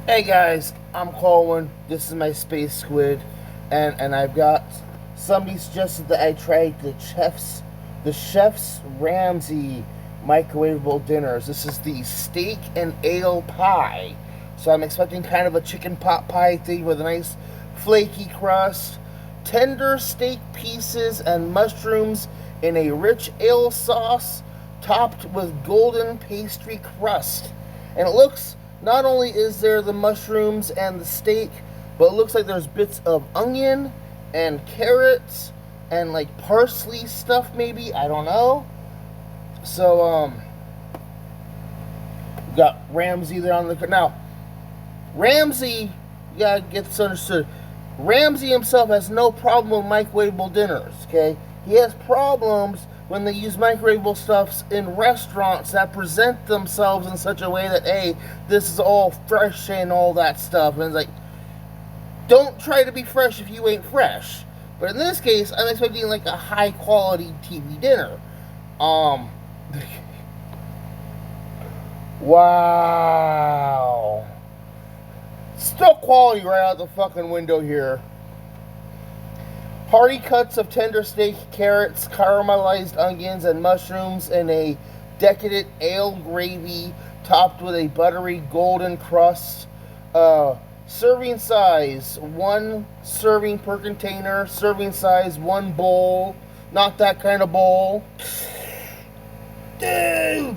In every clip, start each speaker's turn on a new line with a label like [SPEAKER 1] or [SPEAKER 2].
[SPEAKER 1] Hey guys, I'm Colin. This is my space squid, and I've got somebody suggested that I try the chef's Ramsey microwavable dinners. This is the steak and ale pie. So I'm expecting kind of a chicken pot pie thing with a nice flaky crust, tender steak pieces and mushrooms in a rich ale sauce topped with golden pastry crust. And it looks, not only is there the mushrooms and the steak, but it looks like there's bits of onion and carrots and like parsley stuff maybe, I don't know. So got Ramsey there on the now. Ramsey, you gotta get this understood. Ramsey himself has no problem with microwavable dinners, okay? He has problems when they use microwavable stuffs in restaurants that present themselves in such a way that, hey, this is all fresh and all that stuff. And it's like, don't try to be fresh if you ain't fresh. But in this case, I'm expecting like a high quality TV dinner. Um, wow. Still quality right out the fucking window here. Hearty cuts of tender steak, carrots, caramelized onions, and mushrooms in a decadent ale gravy topped with a buttery golden crust. Serving size, one serving per container. Serving size, one bowl. Not that kind of bowl. Dude!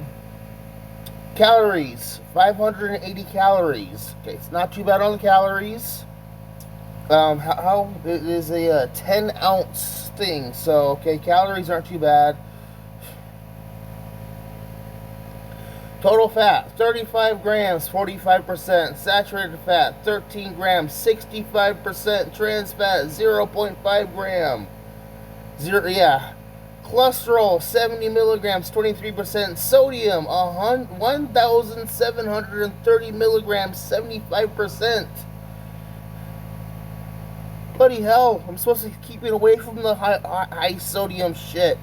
[SPEAKER 1] Calories, 580 calories. Okay, it's not too bad on the calories. How it is a 10 ounce thing, so okay, calories aren't too bad. Total fat 35 grams, 45%. Saturated fat 13 grams, 65%. Trans fat 0.5 gram. Zero, yeah. Cholesterol 70 milligrams, 23%. Sodium 1,730 milligrams, 75%. Bloody hell, I'm supposed to keep it away from the high sodium shit.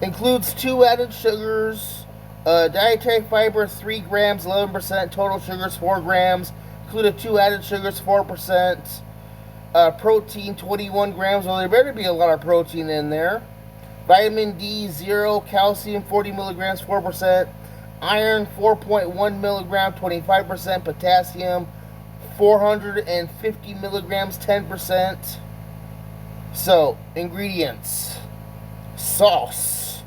[SPEAKER 1] Includes 2 added sugars, dietary fiber 3 grams, 11%, total sugars 4 grams, included 2 added sugars 4%, protein 21 grams, well there better be a lot of protein in there. Vitamin D 0, calcium 40 milligrams 4%, iron 4.1 milligram 25%, potassium 450 milligrams, 10%. So, ingredients. Sauce.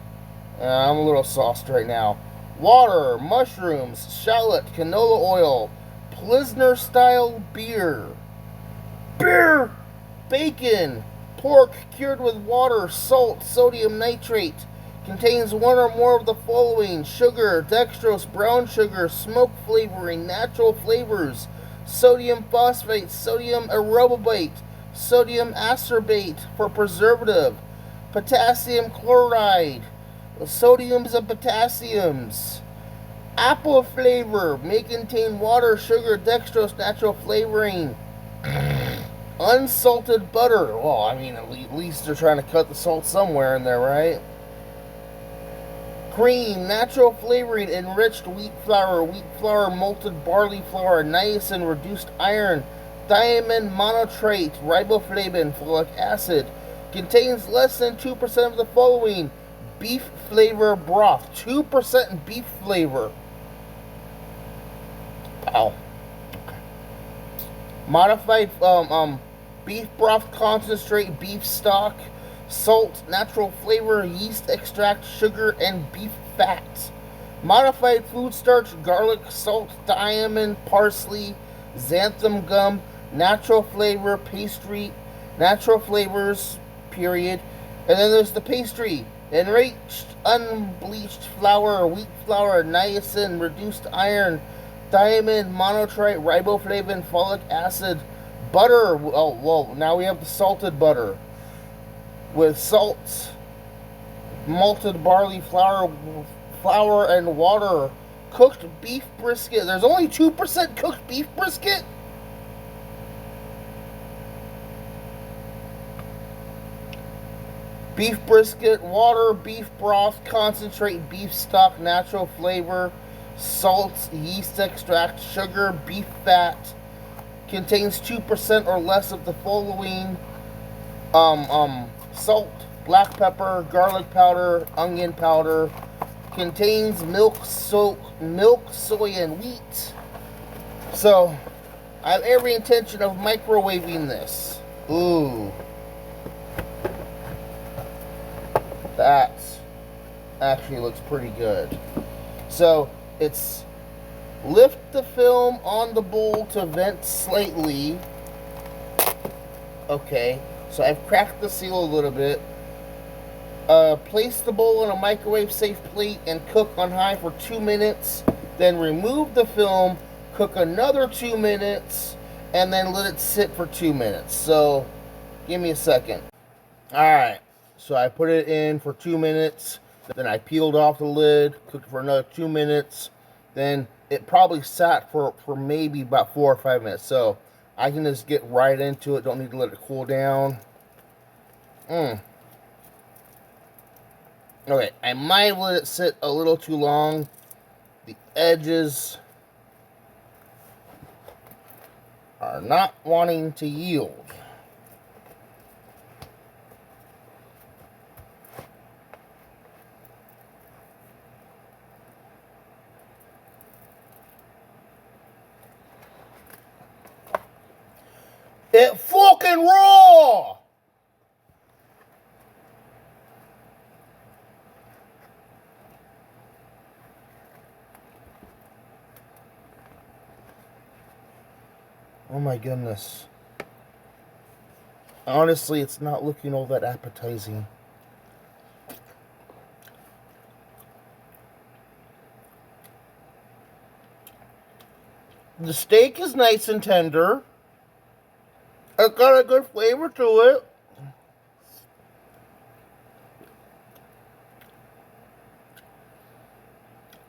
[SPEAKER 1] I'm a little sauced right now. Water, mushrooms, shallot, canola oil, Pilsner style beer. Beer! Bacon. Pork cured with water, salt, sodium nitrate. Contains one or more of the following: sugar, dextrose, brown sugar, smoke flavoring, natural flavors, sodium phosphate, sodium aerobate, sodium ascorbate for preservative, potassium chloride, the sodiums and potassiums. Apple flavor may contain water, sugar, dextrose, natural flavoring. Unsalted butter. Well, I mean, at least they're trying to cut the salt somewhere in there, right? Cream, natural flavoring, enriched wheat flour, malted barley flour, niacin, reduced iron, thiamine monotrate, riboflavin, folic acid. Contains less than 2% of the following: beef flavor broth. 2% beef flavor. Wow. Modified beef broth concentrate, beef stock, salt, natural flavor, yeast extract, sugar, and beef fat. Modified food starch, garlic, salt, thiamine, parsley, xanthan gum, natural flavor, pastry, natural flavors, period. And then there's the pastry. Enriched unbleached flour, wheat flour, niacin, reduced iron, thiamine, monotrite, riboflavin, folic acid, butter. Oh, well, now we have the salted butter with salt, malted barley flour and water. Cooked beef brisket. There's only 2% cooked beef brisket. Beef brisket, water, beef broth, concentrate, beef stock, natural flavor, salt, yeast extract, sugar, beef fat. Contains 2% or less of the following: salt, black pepper, garlic powder, onion powder. Contains milk, soy, and wheat. So, I have every intention of microwaving this. Ooh. That actually looks pretty good. So, it's lift the film on the bowl to vent slightly. Okay, so I've cracked the seal a little bit. Place the bowl on a microwave-safe plate and cook on high for 2 minutes. Then remove the film, cook another 2 minutes, and then let it sit for 2 minutes. So, give me a second. Alright, so I put it in for 2 minutes. Then I peeled off the lid, cooked for another 2 minutes. Then it probably sat for maybe about 4 or 5 minutes. So, I can just get right into it. Don't need to let it cool down. Okay, I might have let it sit a little too long. The edges are not wanting to yield. It fucking raw! Oh my goodness. Honestly, it's not looking all that appetizing. The steak is nice and tender. It's got a good flavor to it.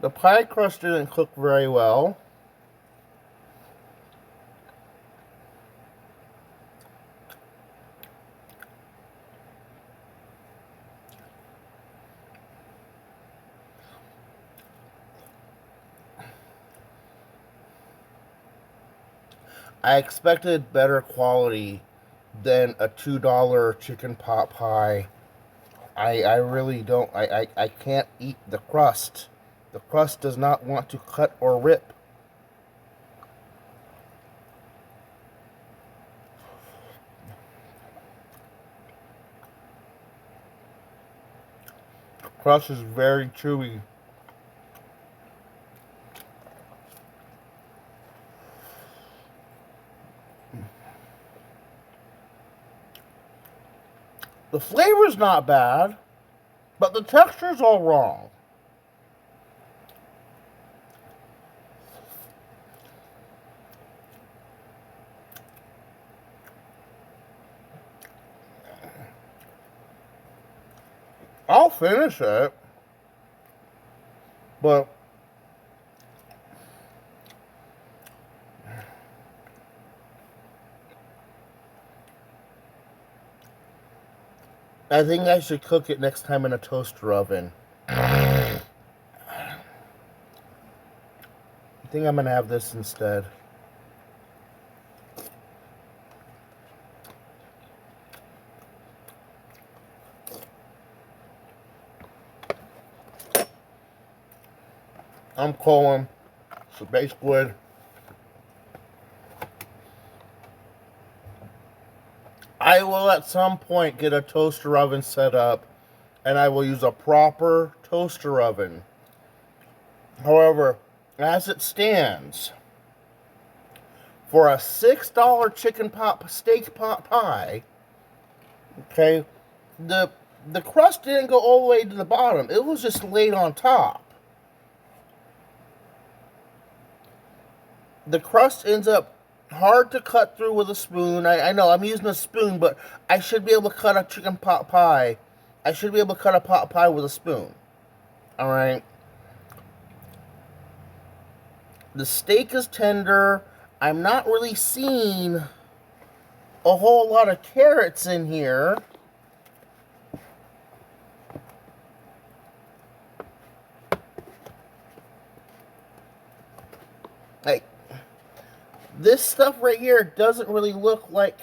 [SPEAKER 1] The pie crust didn't cook very well. I expected better quality than a $2 chicken pot pie. I really don't. I can't eat the crust. The crust does not want to cut or rip. The crust is very chewy. The flavor's not bad, but the texture's all wrong. I'll finish it, but I think I should cook it next time in a toaster oven. I think I'm going to have this instead. I'm calling for baked squid. I will at some point get a toaster oven set up, and I will use a proper toaster oven. However, as it stands, for a $6 chicken pot steak pot pie, okay, the crust didn't go all the way to the bottom. It was just laid on top. The crust ends up hard to cut through with a spoon. I know I'm using a spoon, but I should be able to cut a chicken pot pie. I should be able to cut a pot pie with a spoon. Alright. The steak is tender. I'm not really seeing a whole lot of carrots in here. Like, this stuff right here doesn't really look like...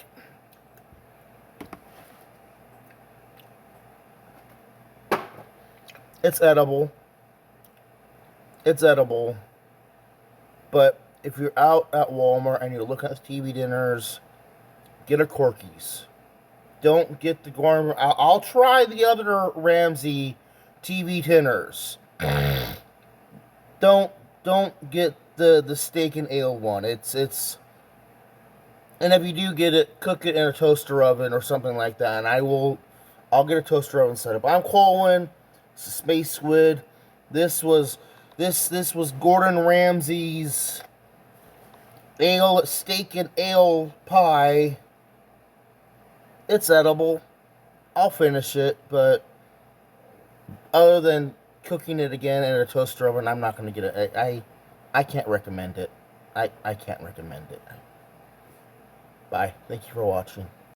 [SPEAKER 1] It's edible. It's edible. But if you're out at Walmart and you're looking at TV dinners, get a Corky's. Don't get the gourmet. I'll try the other Ramsey TV dinners. Don't get the steak and ale one. It's and if you do get it, cook it in a toaster oven or something like that. And I'll get a toaster oven set up. I'm Colin. It's a Space Squid. This was Gordon Ramsay's steak and ale pie. It's edible. I'll finish it, but other than cooking it again in a toaster oven, I'm not going to get it. I can't recommend it. I can't recommend it. Bye. Thank you for watching.